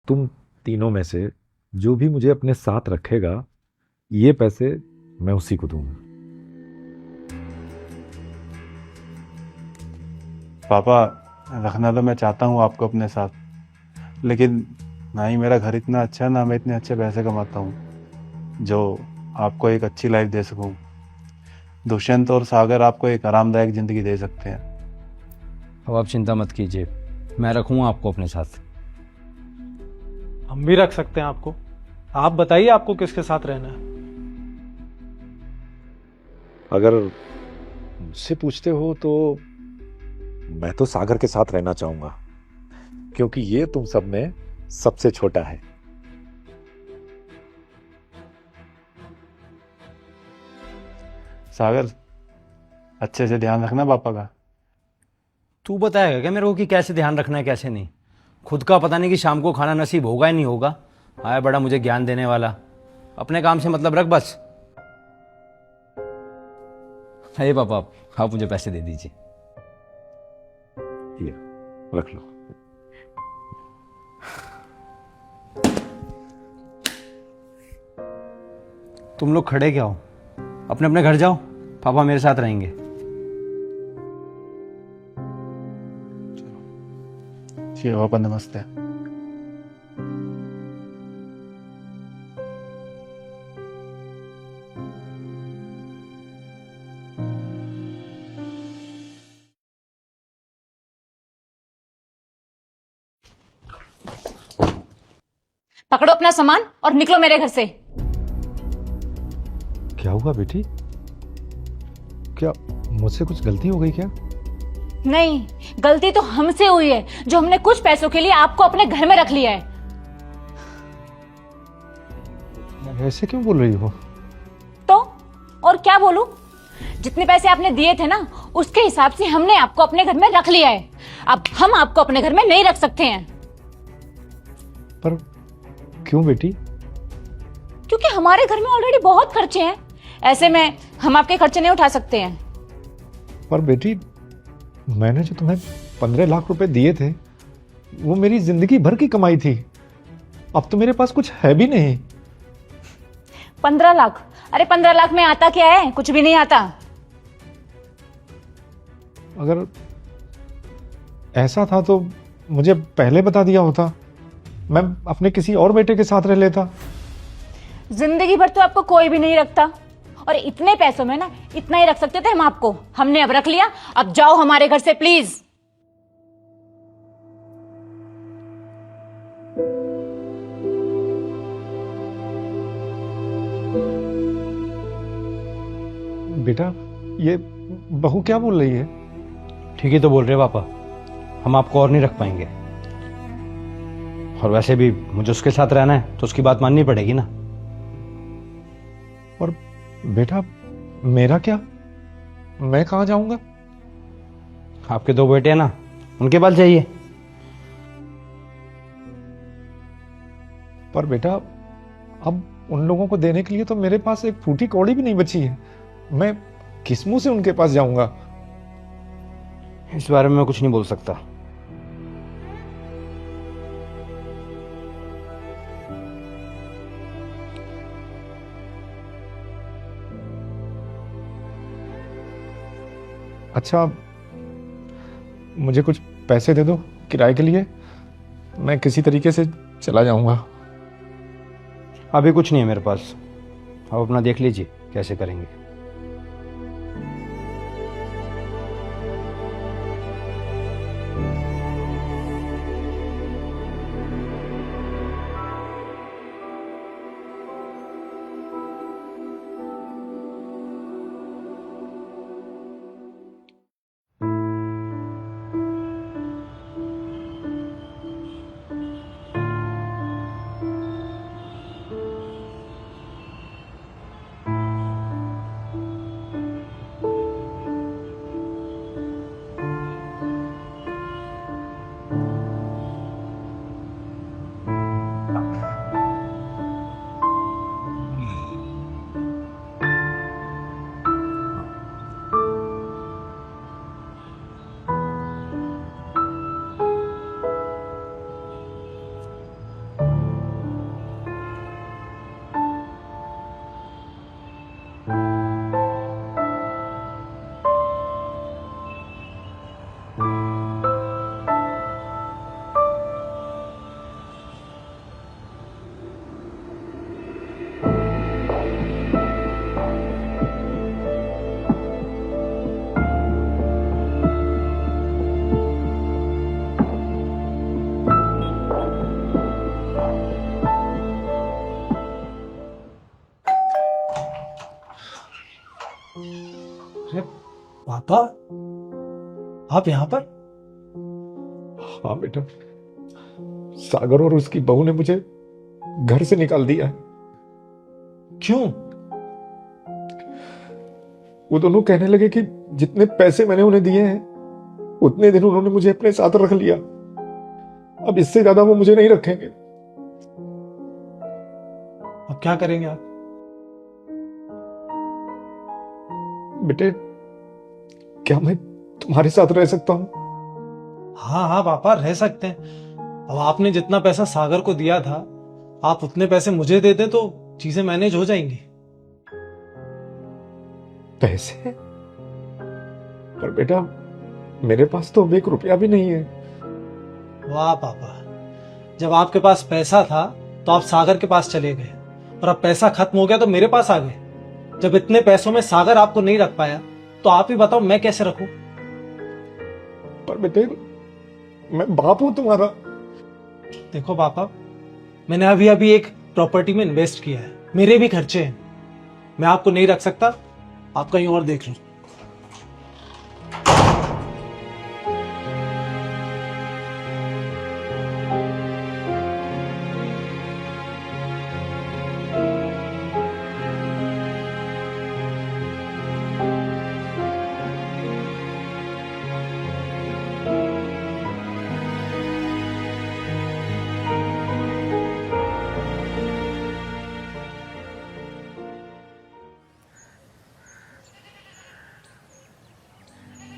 तुम तीनों में से जो भी मुझे अपने साथ रखेगा, ये पैसे मैं उसी को दूंगा। पापा, रखना तो मैं चाहता हूँ आपको अपने साथ, लेकिन ना ही मेरा घर इतना अच्छा है, ना मैं इतने अच्छे पैसे कमाता हूँ जो आपको एक अच्छी लाइफ दे सकूँ। दुष्यंत और सागर आपको एक आरामदायक जिंदगी दे सकते हैं। अब आप चिंता मत कीजिए, मैं रखूँगा आपको अपने साथ। हम भी रख सकते हैं आपको। आप बताइए आपको किसके साथ रहना है। अगर मुझसे पूछते हो तो मैं तो सागर के साथ रहना चाहूंगा, क्योंकि ये तुम सब में सबसे छोटा है। सागर, अच्छे से ध्यान रखना पापा का। तू बताएगा क्या मेरे को कि कैसे ध्यान रखना है कैसे नहीं? खुद का पता नहीं कि शाम को खाना नसीब होगा या नहीं होगा। आया बड़ा मुझे ज्ञान देने वाला। अपने काम से मतलब रख बस। अरे पापा, आप मुझे पैसे दे दीजिए। ये रख लो। तुम लोग खड़े क्या हो? अपने अपने घर जाओ, पापा मेरे साथ रहेंगे। ठीक है पापा, नमस्ते। पकड़ो अपना सामान और निकलो मेरे घर से। क्या हुआ बेटी? क्या मुझसे कुछ गलती हो गई क्या? नहीं, गलती तो हमसे हुई है जो हमने कुछ पैसों के लिए आपको अपने घर में रख लिया है। ऐसे क्यों बोल रही हो? तो और क्या बोलूं? जितने पैसे आपने दिए थे ना, उसके हिसाब से हमने आपको अपने घर में रख लिया है। अब हम आपको अपने घर में नहीं रख सकते हैं। पर क्यों बेटी? क्योंकि हमारे घर में ऑलरेडी बहुत खर्चे हैं। ऐसे में हम आपके खर्चे नहीं उठा सकते हैं। पर बेटी, मैंने जो तुम्हें 15 लाख रुपए दिए थे, वो मेरी जिंदगी भर की कमाई थी। अब तो मेरे पास कुछ है भी नहीं। 15 लाख? अरे 15 लाख में आता क्या है? कुछ भी नहीं आता। अगर ऐसा था तो मुझे पहले बता दिया होता, मैं अपने किसी और बेटे के साथ रह लेता। जिंदगी भर तो आपको कोई भी नहीं रखता, और इतने पैसों में ना इतना ही रख सकते थे हम आपको। हमने अब रख लिया, अब जाओ हमारे घर से प्लीज। बेटा, ये बहू क्या बोल रही है? ठीक ही तो बोल रहे पापा, हम आपको और नहीं रख पाएंगे। और वैसे भी मुझे उसके साथ रहना है तो उसकी बात माननी पड़ेगी ना। और बेटा, मेरा क्या? मैं कहाँ जाऊंगा? आपके 2 बेटे हैं ना, उनके पास जाइए। पर बेटा, अब उन लोगों को देने के लिए तो मेरे पास एक फूटी कौड़ी भी नहीं बची है। मैं किस मुंह से उनके पास जाऊंगा? इस बारे में मैं कुछ नहीं बोल सकता। अच्छा, मुझे कुछ पैसे दे दो किराए के लिए, मैं किसी तरीके से चला जाऊंगा। अभी कुछ नहीं है मेरे पास, आप अपना देख लीजिए कैसे करेंगे। पापा, आप यहाँ पर? हाँ बेटा, सागर और उसकी बहू ने मुझे घर से निकाल दिया है। क्यों? वो दोनों कहने लगे कि जितने पैसे मैंने उन्हें दिए हैं उतने दिन उन्होंने मुझे अपने साथ रख लिया, अब इससे ज्यादा वो मुझे नहीं रखेंगे। अब क्या करेंगे आप? बेटे, क्या मैं तुम्हारे साथ रह सकता हूं? हाँ हाँ पापा, रह सकते हैं। अब आपने जितना पैसा सागर को दिया था, आप उतने पैसे मुझे दे दें तो चीजें मैनेज हो जाएंगी। पैसे? पर बेटा, मेरे पास तो अब 1 रुपया भी नहीं है। वाह पापा, जब आपके पास पैसा था तो आप सागर के पास चले गए, और अब पैसा खत्म हो गया तो मेरे पास आ गए। जब इतने पैसों में सागर आपको नहीं रख पाया तो आप ही बताओ मैं कैसे रखूं? पर बेटे, मैं बाप हूं तुम्हारा। देखो पापा, मैंने अभी अभी एक प्रॉपर्टी में इन्वेस्ट किया है, मेरे भी खर्चे हैं। मैं आपको नहीं रख सकता, आप कहीं और देख लो।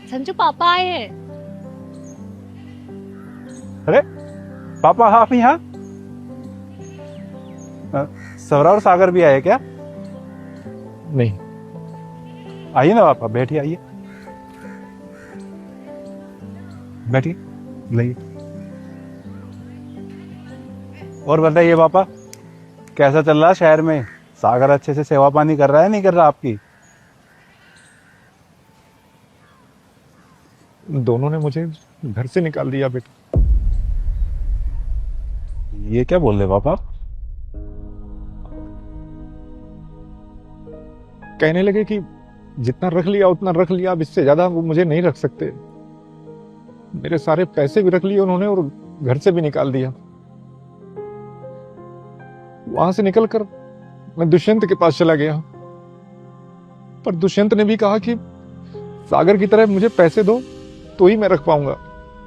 संजू, पापा आए हैं। अरे पापा, आप यहाँ? सवरा और सागर भी आए क्या? नहीं। आइए ना पापा, बैठिए, आइए, बैठिए, लाइए। और बताइए पापा, कैसा चल रहा है शहर में? सागर अच्छे से सेवा पानी कर रहा है, नहीं कर रहा आपकी? दोनों ने मुझे घर से निकाल दिया बेटा। ये क्या बोल रहे पापा? कहने लगे कि जितना रख लिया उतना रख लिया, अब इससे ज्यादा वो मुझे नहीं रख सकते। मेरे सारे पैसे भी रख लिए उन्होंने और घर से भी निकाल दिया। वहां से निकलकर मैं दुष्यंत के पास चला गया, पर दुष्यंत ने भी कहा कि सागर की तरह मुझे पैसे दो तो ही मैं रख पाऊंगा,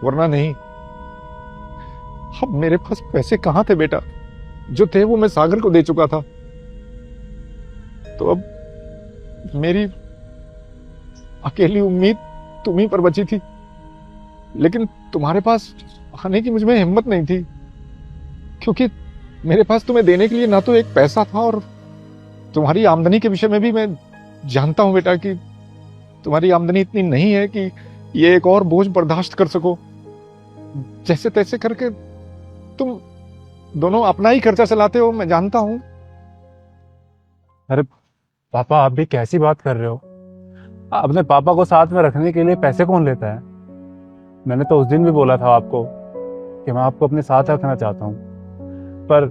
वरना नहीं। अब मेरे पास पैसे कहां थे बेटा? जो थे वो मैं सागर को दे चुका था। तो अब मेरी अकेली उम्मीद तुम ही पर बची थी, लेकिन तुम्हारे पास आने की मुझमें हिम्मत नहीं थी, क्योंकि मेरे पास तुम्हें देने के लिए ना तो एक पैसा था, और तुम्हारी आमदनी के विषय में भी मैं जानता हूं बेटा कि तुम्हारी आमदनी इतनी नहीं है कि ये एक और बोझ बर्दाश्त कर सको। जैसे तैसे करके तुम दोनों अपना ही खर्चा चलाते हो, मैं जानता हूं। अरे पापा, आप भी कैसी बात कर रहे हो? अपने पापा को साथ में रखने के लिए पैसे कौन लेता है? मैंने तो उस दिन भी बोला था आपको कि मैं आपको अपने साथ रखना चाहता हूँ, पर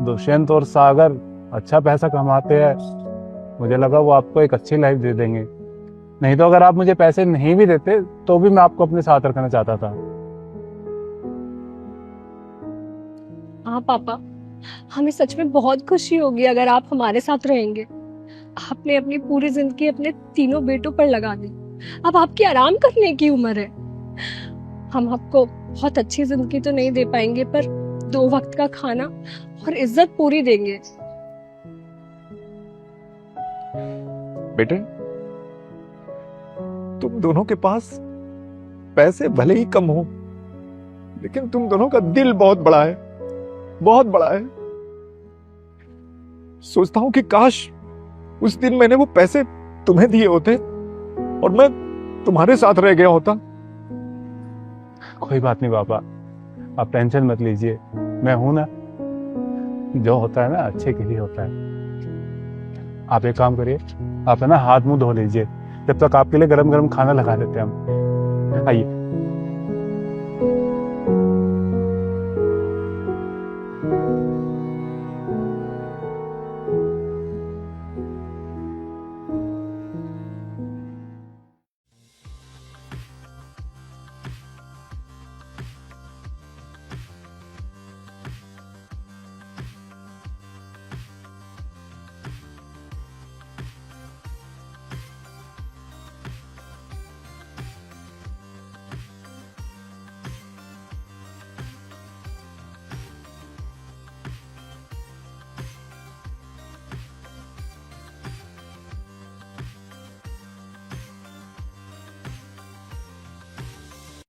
दुष्यंत और सागर अच्छा पैसा कमाते हैं, मुझे लगा वो आपको एक अच्छी लाइफ दे देंगे। नहीं तो अगर आप मुझे पैसे नहीं भी देते तो भी मैं आपको अपने साथ रखना चाहता था। हाँ पापा, हमें सच में बहुत खुशी होगी अगर आप हमारे साथ रहेंगे। आपने अपनी पूरी जिंदगी अपने तीनों बेटों पर लगा दी, अब आपकी आराम करने की उम्र है। हम आपको बहुत अच्छी जिंदगी तो नहीं दे पाएंगे, पर 2 वक्त का खाना और इज्जत पूरी देंगे। बेटे, तुम दोनों के पास पैसे भले ही कम हो, लेकिन तुम दोनों का दिल बहुत बड़ा है, बहुत बड़ा है। सोचता हूं कि काश उस दिन मैंने वो पैसे तुम्हें दिए होते और मैं तुम्हारे साथ रह गया होता। कोई बात नहीं पापा, आप टेंशन मत लीजिए, मैं हूं ना। जो होता है ना अच्छे के लिए होता है। आप एक काम करिए, आप है ना हाथ मुंह धो लीजिए, जब तक आपके लिए गरम गरम खाना लगा देते हैं हम। आइए।